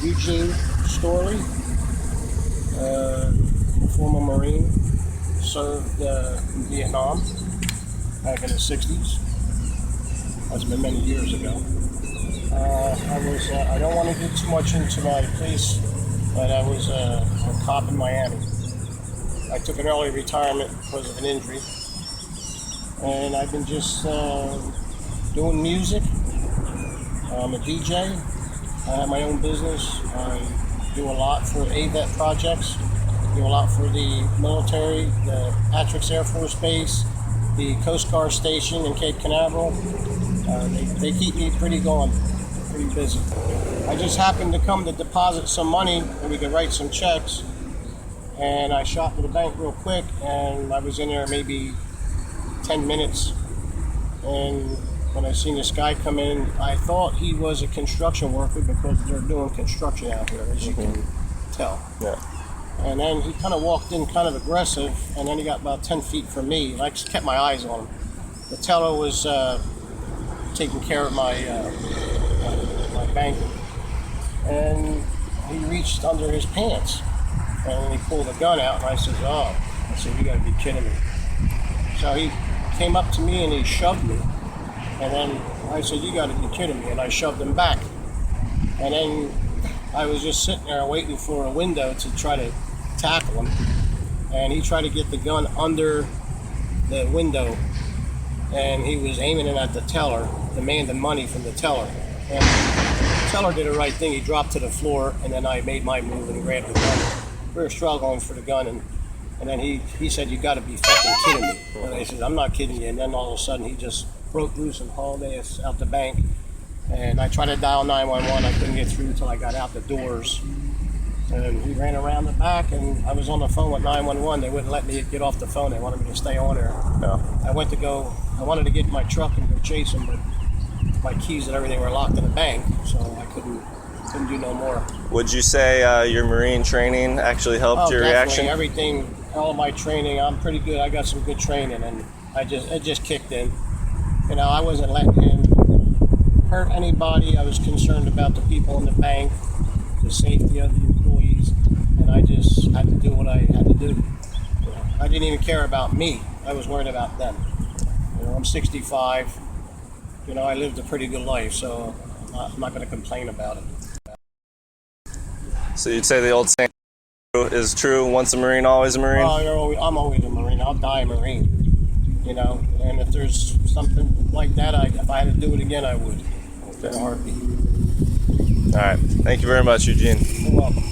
Eugene Storley, former Marine, served in Vietnam back in the 60s. That's been many years ago. I don't want to get too much into my case, but I was a cop in Miami. I took an early retirement because of an injury, and I've been just doing music. I'm a DJ. I have my own business. I do a lot for AVET projects. I do a lot for the military, the Patrick's Air Force Base, the Coast Guard Station in Cape Canaveral. They keep me pretty going, pretty busy. I just happened to come to deposit some money and we could write some checks. And I shot to the bank real quick, and I was in there maybe 10 minutes. And when I seen this guy come in, I thought he was a construction worker because they're doing construction out here, as you can tell. Yeah. And then he kind of walked in kind of aggressive, and then he got about 10 feet from me, and I just kept my eyes on him. The teller was taking care of my bank, and he reached under his pants, and he pulled a gun out, and I said, you gotta be kidding me. So he came up to me and he shoved me, and then I said, you gotta be kidding me, and I shoved him back. And then I was just sitting there waiting for a window to try to tackle him, and he tried to get the gun under the window, and he was aiming it at the teller, demanding money from the teller. And the teller did the right thing. He dropped to the floor, and then I made my move and grabbed the gun. We were struggling for the gun, and then he said, you gotta be fucking kidding me. And I said, I'm not kidding you. And then all of a sudden he just broke loose and hauled us out the bank. And I tried to dial 911. I couldn't get through until I got out the doors. And he ran around the back, and I was on the phone with 911. They wouldn't let me get off the phone. They wanted me to stay on there. No. I wanted to get in my truck and go chase him, but my keys and everything were locked in the bank, so I couldn't do no more. Would you say your Marine training actually helped your reaction? Everything, all of my training, I'm pretty good. I got some good training, and it just kicked in. You know, I wasn't letting him hurt anybody. I was concerned about the people in the bank, the safety of the employees, and I just had to do what I had to do. You know, I didn't even care about me. I was worried about them. You know, I'm 65. You know, I lived a pretty good life, so I'm not going to complain about it. So you'd say the old saying is true, once a Marine, always a Marine? I'm always a Marine. I'll die a Marine, you know, and if there's something like that, if I had to do it again, I would, in a heartbeat. All right. Thank you very much, Eugene. You're welcome.